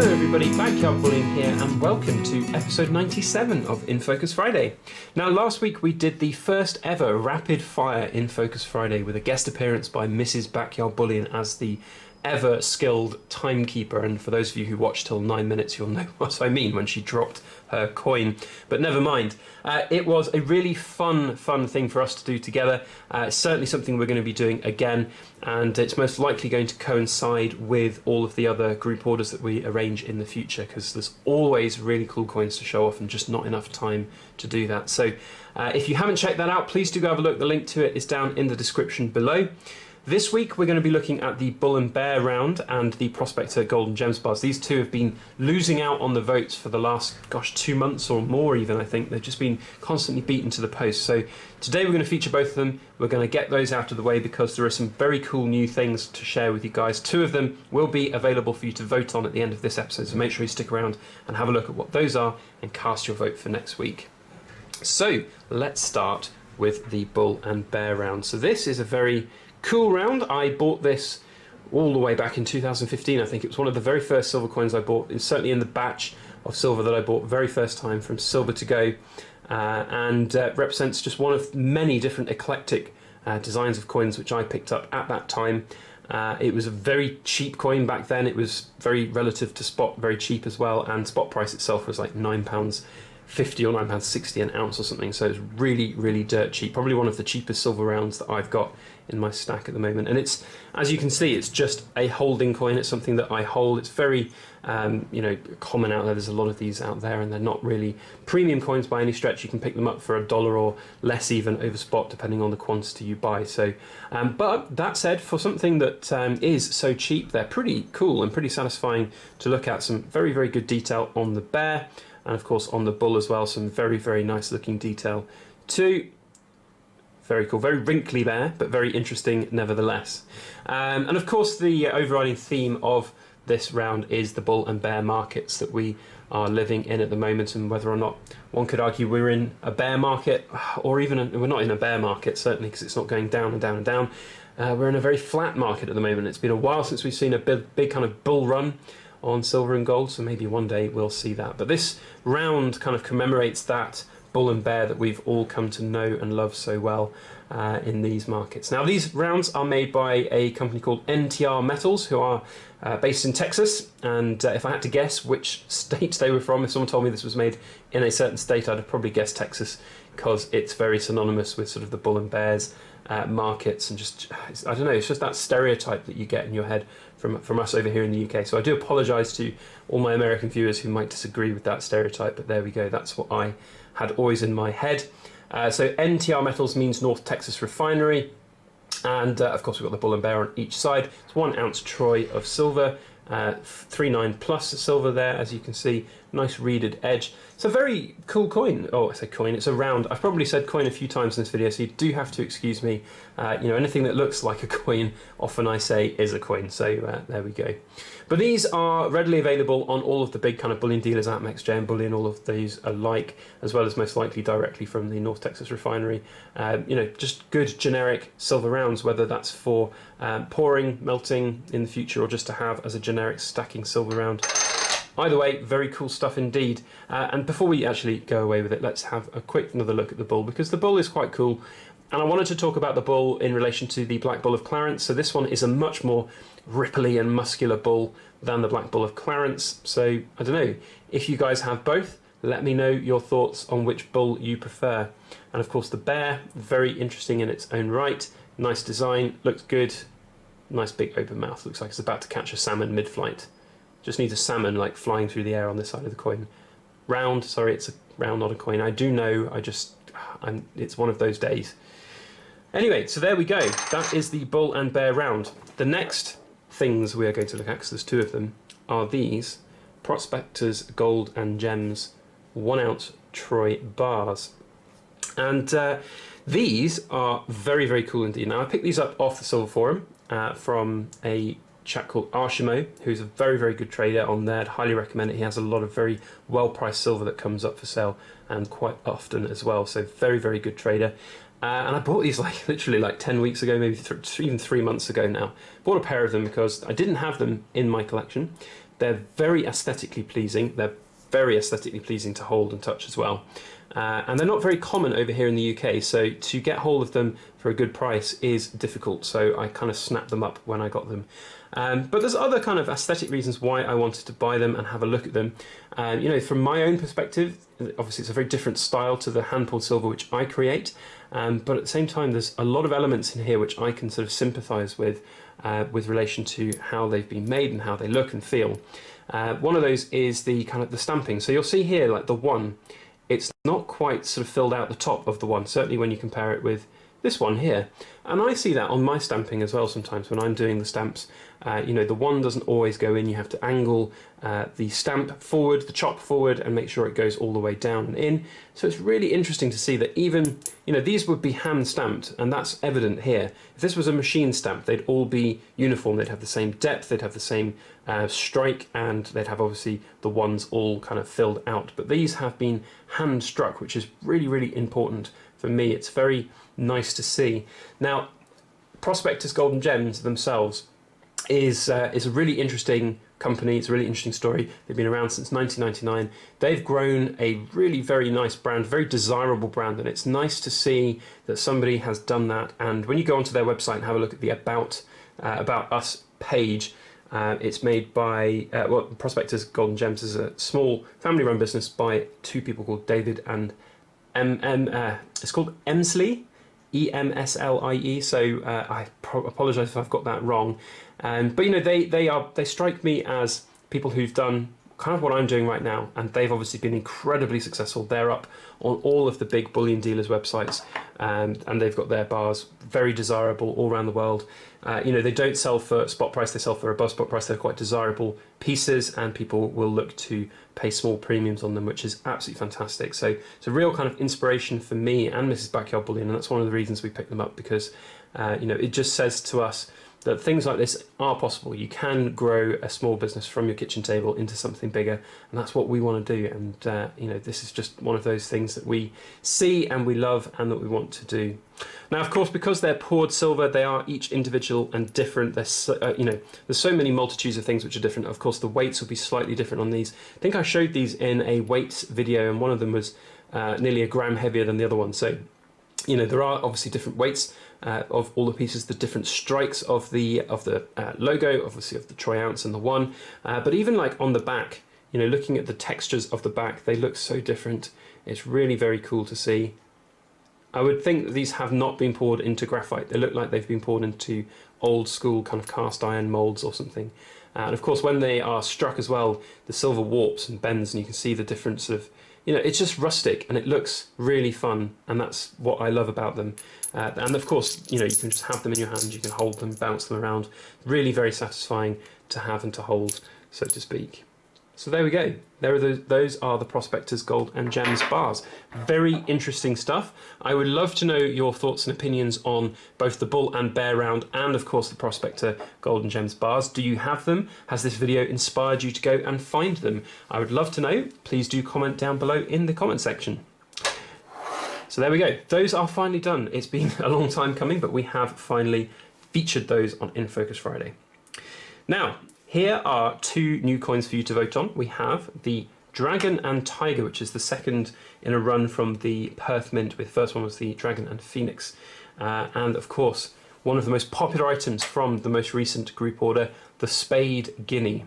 everybody, Backyard Bullion here, and welcome to episode 97 of In Focus Friday. Now, last week we did the first ever rapid fire In Focus Friday with a guest appearance by Mrs. Backyard Bullion as the ever skilled timekeeper, and for those of you who watched till 9 minutes, you'll know what I mean when she dropped her coin. But never mind. It was a really fun thing for us to do together. It's certainly something we're going to be doing again, and it's most likely going to coincide with all of the other group orders that we arrange in the future, because there's always really cool coins to show off and just not enough time to do that. So if you haven't checked that out, please do go have a look. The link to it is down in the description below. This week we're going to be looking at the Bull and Bear round and the Prospector Golden Gems bars. These two have been losing out on the votes for the last, 2 months or more even, I think. They've just been constantly beaten to the post. So today we're going to feature both of them. We're going to get those out of the way because there are some very cool new things to share with you guys. 2 of them will be available for you to vote on at the end of this episode, so make sure you stick around and have a look at what those are and cast your vote for next week. So let's start with the Bull and Bear round. So this is a very cool round. I bought this all the way back in 2015. I think it was one of the very first silver coins I bought. It's certainly in the batch of silver that I bought very first time from Silver to Go, and represents just one of many different eclectic designs of coins which I picked up at that time. It was a very cheap coin back then. It was very relative to spot, very cheap as well, and spot price itself was like £9.50 or £9.60 an ounce or something, so it's really dirt cheap. Probably one of the cheapest silver rounds that I've got in my stack at the moment. And it's, as you can see, it's just a holding coin. It's something that I hold. It's very common out there. There's a lot of these out there, and they're not really premium coins by any stretch. You can pick them up for $1 or less even over spot, depending on the quantity you buy. So but that said, for something that is so cheap, they're pretty cool and pretty satisfying to look at. Some very good detail on the bear, and of course on the bull as well. Some very nice looking detail too. Very cool, very wrinkly bear, but very interesting nevertheless. And of course the overriding theme of this round is the bull and bear markets that we are living in at the moment, and whether or not one could argue we're in a bear market, or even we're not in a bear market, certainly, because it's not going down and down and down. We're in a very flat market at the moment. It's been a while since we've seen a big kind of bull run on silver and gold, so maybe one day we'll see that. But this round kind of commemorates that bull and bear that we've all come to know and love so well in these markets. Now, these rounds are made by a company called NTR Metals, who are based in Texas, and if I had to guess which state they were from, if someone told me this was made in a certain state, I'd have probably guessed Texas, because it's very synonymous with sort of the bull and bears markets, and just, I don't know, it's just that stereotype that you get in your head from us over here in the UK. So I do apologise to all my American viewers who might disagree with that stereotype, but there we go, that's what I had always in my head. So NTR Metals means North Texas Refinery, and of course we've got the bull and bear on each side. It's 1 ounce troy of silver, 3.9 plus silver there, as you can see. Nice reeded edge. It's a very cool coin. Oh, I say coin, it's a round. I've probably said coin a few times in this video, so you do have to excuse me. Anything that looks like a coin, often I say is a coin, so there we go. But these are readily available on all of the big kind of bullion dealers, ATMEX, JM Bullion, all of these alike, as well as most likely directly from the North Texas Refinery. Just good generic silver rounds, whether that's for pouring, melting in the future, or just to have as a generic stacking silver round. Either way, very cool stuff indeed. And before we actually go away with it, let's have a quick another look at the bull, because the bull is quite cool. And I wanted to talk about the bull in relation to the Black Bull of Clarence. So this one is a much more ripply and muscular bull than the Black Bull of Clarence. So I don't know, if you guys have both, let me know your thoughts on which bull you prefer. And of course the bear, very interesting in its own right. Nice design, looks good. Nice big open mouth, looks like it's about to catch a salmon mid-flight. Just needs a salmon like flying through the air on this side of the coin. Round, sorry, it's a round, not a coin. I do know, it's one of those days. Anyway, so there we go. That is the bull and bear round. The next things we are going to look at, because there's 2 of them, are these Prospectors Gold and Gems 1 ounce troy bars. And these are very cool indeed. Now, I picked these up off the Silver Forum from a chap called Arshimo, who's a very good trader on there. I'd highly recommend it. He has a lot of very well priced silver that comes up for sale, and quite often as well, so very good trader. And I bought these literally 10 weeks ago, maybe even 3 months ago now. Bought a pair of them because I didn't have them in my collection, They're very aesthetically pleasing. They're very aesthetically pleasing to hold and touch as well. And they're not very common over here in the UK, so to get hold of them for a good price is difficult, so I kind of snapped them up when I got them. But there's other kind of aesthetic reasons why I wanted to buy them and have a look at them. From my own perspective, obviously it's a very different style to the hand-pulled silver which I create, but at the same time there's a lot of elements in here which I can sort of sympathise with relation to how they've been made and how they look and feel. One of those is the kind of the stamping. So you'll see here, like the one, it's not quite sort of filled out the top of the one, certainly when you compare it with this one here. And I see that on my stamping as well sometimes when I'm doing the stamps. The one doesn't always go in. You have to angle the stamp forward, the chop forward, and make sure it goes all the way down and in. So it's really interesting to see that even, these would be hand stamped, and that's evident here. If this was a machine stamp, they'd all be uniform. They'd have the same depth, they'd have the same strike, and they'd have obviously the ones all kind of filled out. But these have been hand struck, which is really, really important for me. It's very nice to see. Now, Prospectors Golden Gems themselves is a really interesting company. It's a really interesting story. They've been around since 1999. They've grown a really very nice brand, very desirable brand, and it's nice to see that somebody has done that. And when you go onto their website and have a look at the About Us page, it's made by, Prospectors Golden Gems is a small family-run business by two people called David and it's called Emslie, Emslie. So I apologise if I've got that wrong. But they strike me as people who've done kind of what I'm doing right now, and they've obviously been incredibly successful. They're up on all of the big bullion dealers' websites, and they've got their bars very desirable all around the world. They don't sell for spot price, they sell for above spot price. They're quite desirable pieces, and people will look to pay small premiums on them, which is absolutely fantastic. So it's a real kind of inspiration for me and Mrs. Backyard Bullion, and that's one of the reasons we picked them up, because it just says to us that things like this are possible. You can grow a small business from your kitchen table into something bigger, and that's what we want to do. And this is just one of those things that we see and we love and that we want to do. Now, of course, because they're poured silver, they are each individual and different. There's so many multitudes of things which are different. Of course, the weights will be slightly different on these. I think I showed these in a weights video, and one of them was nearly a gram heavier than the other one. So there are obviously different weights of all the pieces, the different strikes of the logo, obviously of the troy ounce and the one. But even like on the back, looking at the textures of the back, they look so different. It's really very cool to see. I would think that these have not been poured into graphite. They look like they've been poured into old school kind of cast iron molds or something. And of course, when they are struck as well, the silver warps and bends, and you can see the difference of, it's just rustic and it looks really fun, and that's what I love about them. And of course, you can just have them in your hand, you can hold them, bounce them around. Really very satisfying to have and to hold, so to speak. So there we go. Those are the Prospectors Gold and Gems bars. Very interesting stuff. I would love to know your thoughts and opinions on both the Bull and Bear round and, of course, the Prospector Gold and Gems bars. Do you have them? Has this video inspired you to go and find them? I would love to know. Please do comment down below in the comment section. So there we go. Those are finally done. It's been a long time coming, but we have finally featured those on In Focus Friday. Now, here are two new coins for you to vote on. We have the Dragon and Tiger, which is the second in a run from the Perth Mint. The first one was the Dragon and Phoenix. And of course, one of the most popular items from the most recent group order, the Spade Guinea.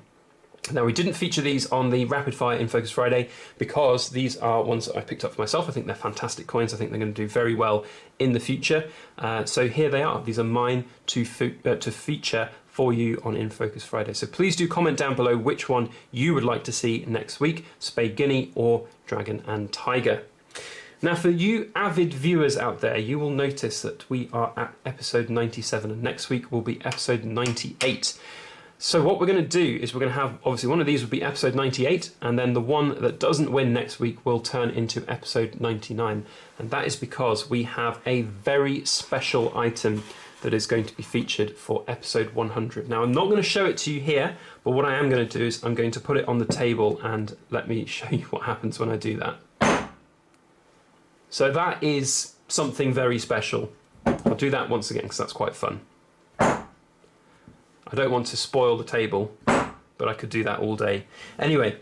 Now, we didn't feature these on the Rapid Fire In Focus Friday because these are ones that I picked up for myself. I think they're fantastic coins. I think they're going to do very well in the future. So here they are. These are mine to feature for you on In Focus Friday. So please do comment down below which one you would like to see next week, Spade Guinea or Dragon and Tiger. Now, for you avid viewers out there, you will notice that we are at episode 97, and next week will be episode 98. So what we're going to do is we're going to have, obviously one of these will be episode 98, and then the one that doesn't win next week will turn into episode 99. And that is because we have a very special item that is going to be featured for episode 100. Now, I'm not going to show it to you here, but what I am going to do is I'm going to put it on the table, and let me show you what happens when I do that. So that is something very special. I'll do that once again because that's quite fun. I don't want to spoil the table, but but I could do that all day. Anyway,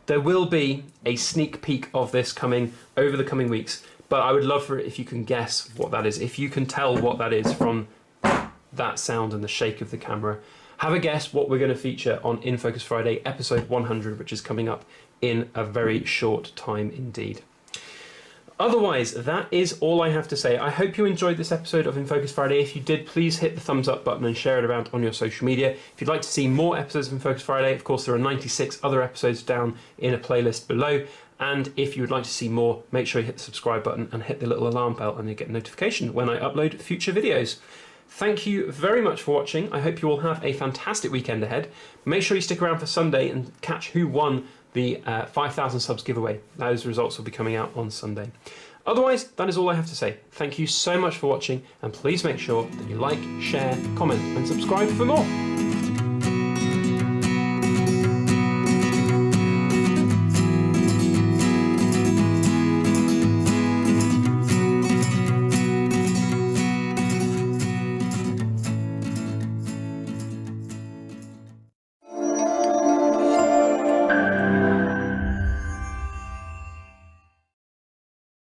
there will be a sneak peek of this coming over the coming weeks, but I would love for it if you can guess what that is. If you can tell what that is from that sound and the shake of the camera, have a guess what we're going to feature on In Focus Friday, episode 100, which is coming up in a very short time indeed. Otherwise, that is all I have to say. I hope you enjoyed this episode of In Focus Friday. If you did, please hit the thumbs up button and share it around on your social media. If you'd like to see more episodes of In Focus Friday, of course, there are 96 other episodes down in a playlist below. And if you would like to see more, make sure you hit the subscribe button and hit the little alarm bell, and you get a notification when I upload future videos. Thank you very much for watching. I hope you all have a fantastic weekend ahead. Make sure you stick around for Sunday and catch who won the 5,000 subs giveaway. Those results will be coming out on Sunday. Otherwise, that is all I have to say. Thank you so much for watching, and please make sure that you like, share, comment, and subscribe for more.